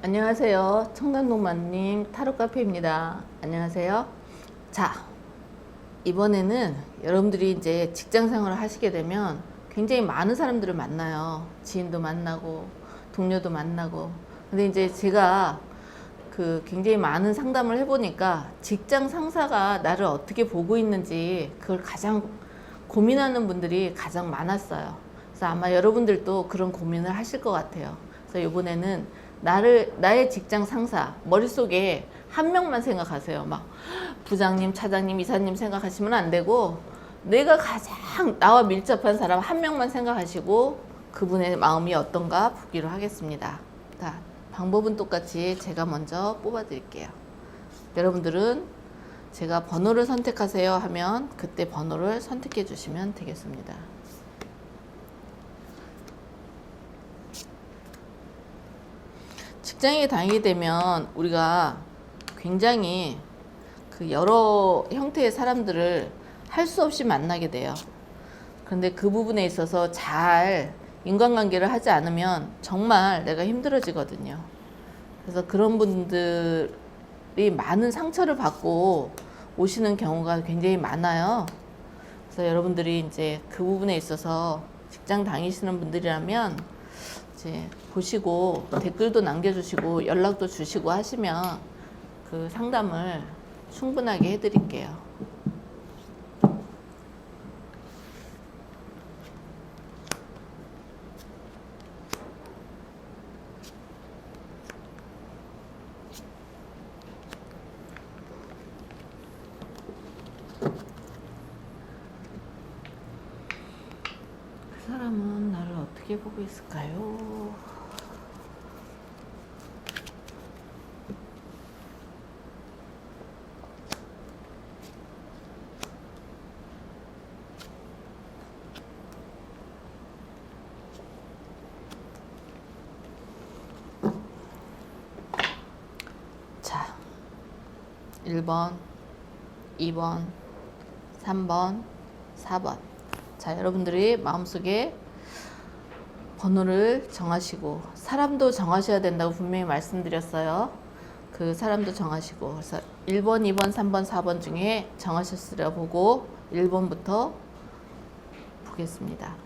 안녕하세요. 청담동마님 타로카페입니다. 안녕하세요. 자, 이번에는 여러분들이 이제 직장 생활을 하시게 되면 굉장히 많은 사람들을 만나요. 지인도 만나고, 동료도 만나고. 근데 이제 제가 굉장히 많은 상담을 해보니까 직장 상사가 나를 어떻게 보고 있는지 그걸 가장 고민하는 분들이 가장 많았어요. 그래서 아마 여러분들도 그런 고민을 하실 것 같아요. 그래서 이번에는 나의 직장 상사, 머릿속에 한 명만 생각하세요. 막 부장님, 차장님, 이사님 생각하시면 안 되고 내가 가장 나와 밀접한 사람 한 명만 생각하시고 그분의 마음이 어떤가 보기로 하겠습니다. 자, 방법은 똑같이 제가 먼저 뽑아 드릴게요. 여러분들은 제가 번호를 선택하세요 하면 그때 번호를 선택해 주시면 되겠습니다. 직장에 다니게 되면 우리가 굉장히 여러 형태의 사람들을 할 수 없이 만나게 돼요. 그런데 그 부분에 있어서 잘 인간관계를 하지 않으면 정말 내가 힘들어지거든요. 그래서 그런 분들이 많은 상처를 받고 오시는 경우가 굉장히 많아요. 그래서 여러분들이 이제 그 부분에 있어서 직장 다니시는 분들이라면 이제 보시고 댓글도 남겨주시고 연락도 주시고 하시면 그 상담을 충분하게 해드릴게요. 그 사람은 나를 어떻게 보고 있을까요? 자, 1번, 2번, 3번, 4번. 자, 여러분들이 마음속에 번호를 정하시고 사람도 정하셔야 된다고 분명히 말씀드렸어요. 그 사람도 정하시고 그래서 1번, 2번, 3번, 4번 중에 정하셨으려 보고 1번부터 보겠습니다.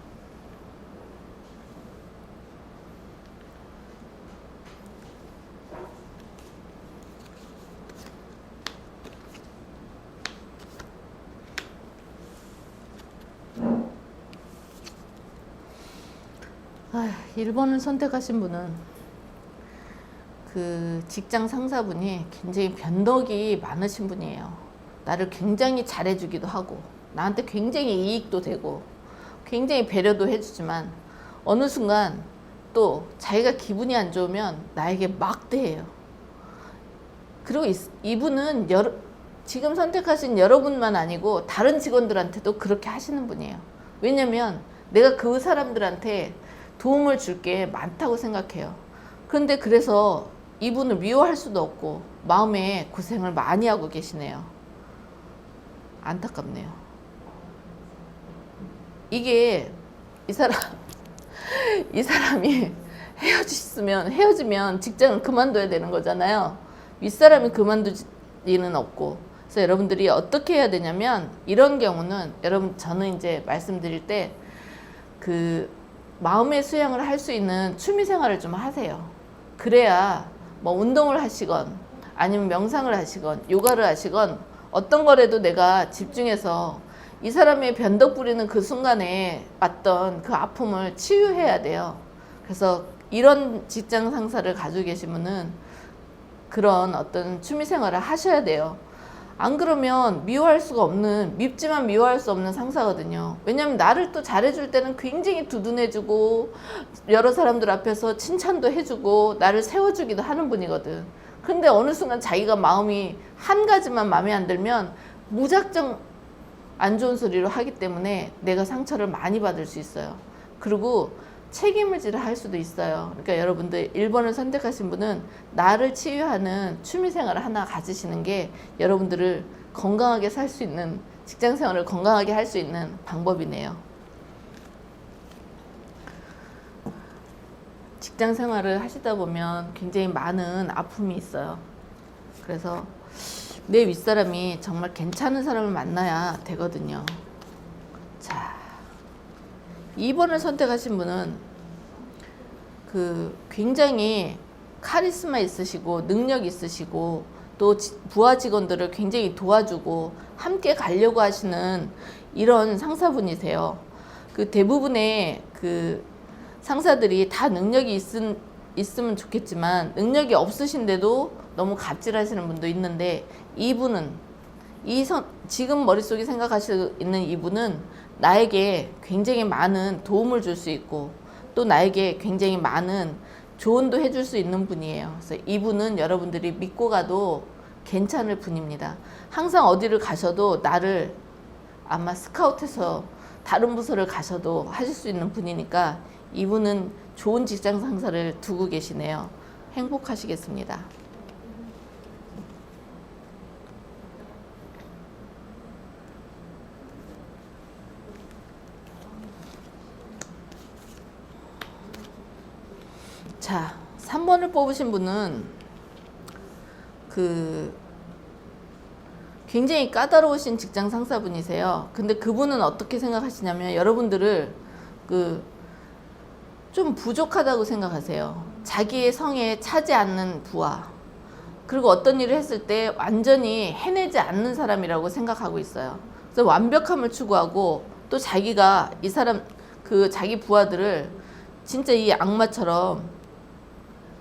아휴, 1번을 선택하신 분은 그 직장 상사분이 굉장히 변덕이 많으신 분이에요. 나를 굉장히 잘해주기도 하고 나한테 굉장히 이익도 되고 굉장히 배려도 해주지만 어느 순간 또 자기가 기분이 안 좋으면 나에게 막 대해요. 그리고 이분은 지금 선택하신 여러분만 아니고 다른 직원들한테도 그렇게 하시는 분이에요. 왜냐면 내가 그 사람들한테 도움을 줄 게 많다고 생각해요. 그런데 그래서 이분을 미워할 수도 없고 마음에 고생을 많이 하고 계시네요. 안타깝네요. 이게 이 사람이 헤어지면 직장을 그만둬야 되는 거잖아요. 윗사람이 그만둘 리는 없고. 그래서 여러분들이 어떻게 해야 되냐면 이런 경우는 저는 이제 말씀드릴 때 마음의 수양을 할 수 있는 취미 생활을 좀 하세요. 그래야 뭐 운동을 하시건 아니면 명상을 하시건 요가를 하시건 어떤 거라도 내가 집중해서 이 사람의 변덕 부리는 그 순간에 왔던 그 아픔을 치유해야 돼요. 그래서 이런 직장 상사를 가지고 계신 분은 그런 어떤 취미 생활을 하셔야 돼요. 안 그러면 밉지만 미워할 수 없는 상사거든요. 왜냐면 나를 또 잘해줄 때는 굉장히 두둔해주고 여러 사람들 앞에서 칭찬도 해주고 나를 세워주기도 하는 분이거든. 근데 어느 순간 자기가 마음이 한 가지만 마음에 안 들면 무작정 안 좋은 소리를 하기 때문에 내가 상처를 많이 받을 수 있어요. 그리고 책임을 지라 할 수도 있어요. 그러니까 여러분들 1번을 선택하신 분은 나를 치유하는 취미생활을 하나 가지시는 게 여러분들을 건강하게 살 수 있는, 직장생활을 건강하게 할 수 있는 방법이네요. 직장 생활을 하시다 보면 굉장히 많은 아픔이 있어요. 그래서 내 윗사람이 정말 괜찮은 사람을 만나야 되거든요. 자, 2번을 선택하신 분은 굉장히 카리스마 있으시고 능력 있으시고 또 부하 직원들을 굉장히 도와주고 함께 가려고 하시는 이런 상사분이세요. 대부분의 상사들이 다 능력이 있으면 좋겠지만 능력이 없으신데도 너무 갑질하시는 분도 있는데, 이분은 지금 머릿속에 생각하시고 있는 이분은 나에게 굉장히 많은 도움을 줄 수 있고 또 나에게 굉장히 많은 조언도 해줄 수 있는 분이에요. 그래서 이분은 여러분들이 믿고 가도 괜찮을 분입니다. 항상 어디를 가셔도 나를 아마 스카우트해서 다른 부서를 가셔도 하실 수 있는 분이니까 이분은 좋은 직장 상사를 두고 계시네요. 행복하시겠습니다. 자, 3번을 뽑으신 분은 굉장히 까다로우신 직장 상사분이세요. 근데 그분은 어떻게 생각하시냐면 여러분들을 좀 부족하다고 생각하세요. 자기의 성에 차지 않는 부하, 그리고 어떤 일을 했을 때 완전히 해내지 않는 사람이라고 생각하고 있어요. 그래서 완벽함을 추구하고 또 자기가 이 사람 자기 부하들을 진짜 이 악마처럼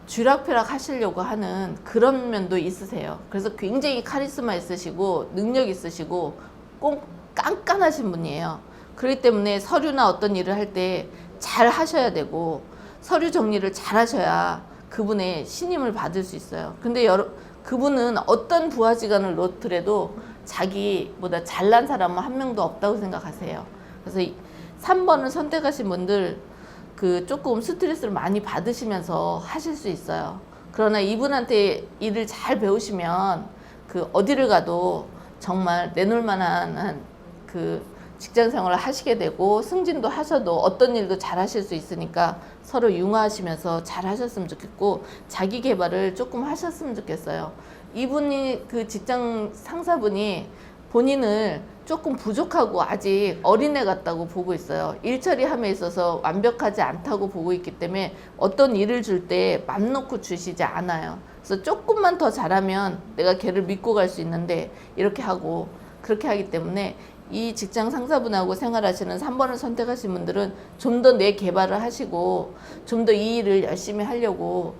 쥐락펴락 하시려고 하는 그런 면도 있으세요. 그래서 굉장히 카리스마 있으시고 능력 있으시고 꼭 깐깐하신 분이에요. 그렇기 때문에 서류나 어떤 일을 할 때 잘 하셔야 되고 서류 정리를 잘 하셔야 그분의 신임을 받을 수 있어요. 근데 그분은 어떤 부하직원을 놓더라도 자기보다 잘난 사람은 한 명도 없다고 생각하세요. 그래서 3번을 선택하신 분들 조금 스트레스를 많이 받으시면서 하실 수 있어요. 그러나 이분한테 일을 잘 배우시면 어디를 가도 정말 내놓을 만한 직장 생활을 하시게 되고 승진도 하셔도 어떤 일도 잘 하실 수 있으니까 서로 융화하시면서 잘 하셨으면 좋겠고 자기 개발을 조금 하셨으면 좋겠어요. 이분이 직장 상사분이 본인을 조금 부족하고 아직 어린애 같다고 보고 있어요. 일 처리함에 있어서 완벽하지 않다고 보고 있기 때문에 어떤 일을 줄 때 맘 놓고 주시지 않아요. 그래서 조금만 더 잘하면 내가 걔를 믿고 갈 수 있는데 이렇게 하고 그렇게 하기 때문에 이 직장 상사분하고 생활하시는 3번을 선택하신 분들은 좀 더 내 개발을 하시고 좀 더 이 일을 열심히 하려고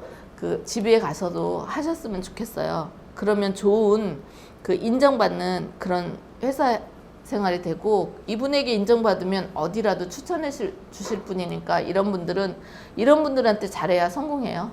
집에 가서도 하셨으면 좋겠어요. 그러면 좋은 인정받는 그런 회사 생활이 되고 이분에게 인정받으면 어디라도 추천해 주실 분이니까 이런 분들한테 잘해야 성공해요.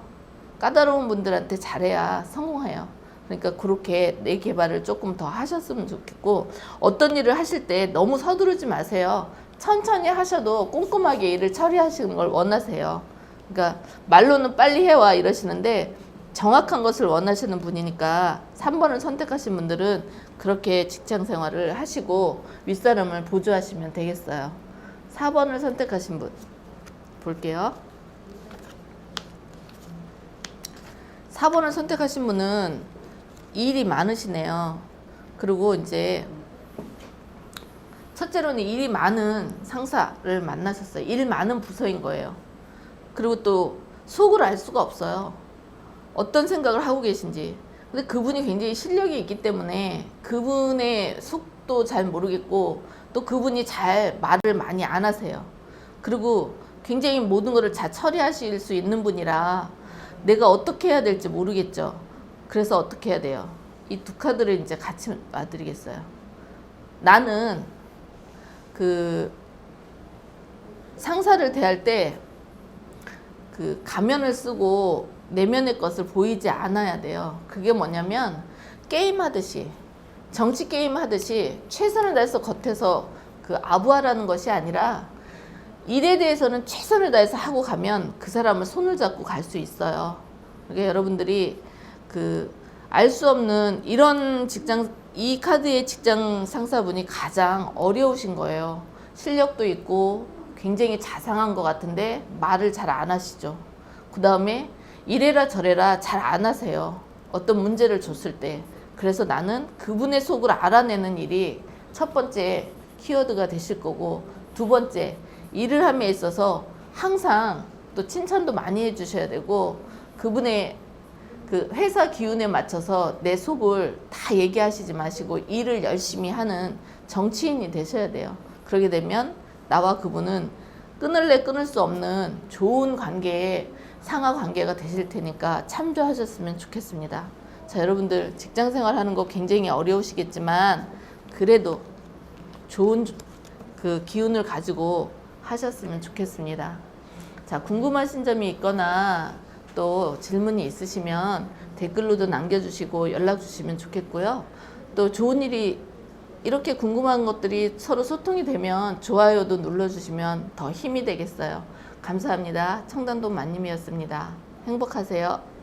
까다로운 분들한테 잘해야 성공해요. 그러니까 그렇게 내 개발을 조금 더 하셨으면 좋겠고 어떤 일을 하실 때 너무 서두르지 마세요. 천천히 하셔도 꼼꼼하게 일을 처리하시는 걸 원하세요. 그러니까 말로는 빨리 해와 이러시는데 정확한 것을 원하시는 분이니까 3번을 선택하신 분들은 그렇게 직장 생활을 하시고 윗사람을 보조하시면 되겠어요. 4번을 선택하신 분 볼게요. 4번을 선택하신 분은 일이 많으시네요. 그리고 이제 첫째로는 일이 많은 상사를 만나셨어요. 일 많은 부서인 거예요. 그리고 또 속을 알 수가 없어요. 어떤 생각을 하고 계신지. 근데 그분이 굉장히 실력이 있기 때문에 그분의 속도 잘 모르겠고 또 그분이 잘 말을 많이 안 하세요. 그리고 굉장히 모든 것을 잘 처리하실 수 있는 분이라 내가 어떻게 해야 될지 모르겠죠. 그래서 어떻게 해야 돼요? 이 두 카드를 이제 같이 놔드리겠어요. 나는 상사를 대할 때 가면을 쓰고 내면의 것을 보이지 않아야 돼요. 그게 뭐냐면 게임하듯이 정치 게임 하듯이 최선을 다해서 겉에서 아부하라는 것이 아니라 일에 대해서는 최선을 다해서 하고 가면 그 사람을 손을 잡고 갈 수 있어요. 그러니까 여러분들이 알 수 없는 이런 이 카드의 직장 상사분이 가장 어려우신 거예요. 실력도 있고 굉장히 자상한 것 같은데 말을 잘 안 하시죠. 그 다음에 이래라 저래라 잘 안 하세요. 어떤 문제를 줬을 때. 그래서 나는 그분의 속을 알아내는 일이 첫 번째 키워드가 되실 거고, 두 번째 일을 함에 있어서 항상 또 칭찬도 많이 해주셔야 되고, 그분의 그 회사 기운에 맞춰서 내 속을 다 얘기하시지 마시고 일을 열심히 하는 정치인이 되셔야 돼요. 그러게 되면 나와 그분은 끊을래 끊을 수 없는 좋은 관계에 상하 관계가 되실 테니까 참조하셨으면 좋겠습니다. 자, 여러분들 직장 생활 하는 거 굉장히 어려우시겠지만 그래도 좋은 그 기운을 가지고 하셨으면 좋겠습니다. 자, 궁금하신 점이 있거나 또 질문이 있으시면 댓글로도 남겨주시고 연락 주시면 좋겠고요. 또 좋은 일이 이렇게 궁금한 것들이 서로 소통이 되면 좋아요도 눌러주시면 더 힘이 되겠어요. 감사합니다. 청담동 마님이었습니다. 행복하세요.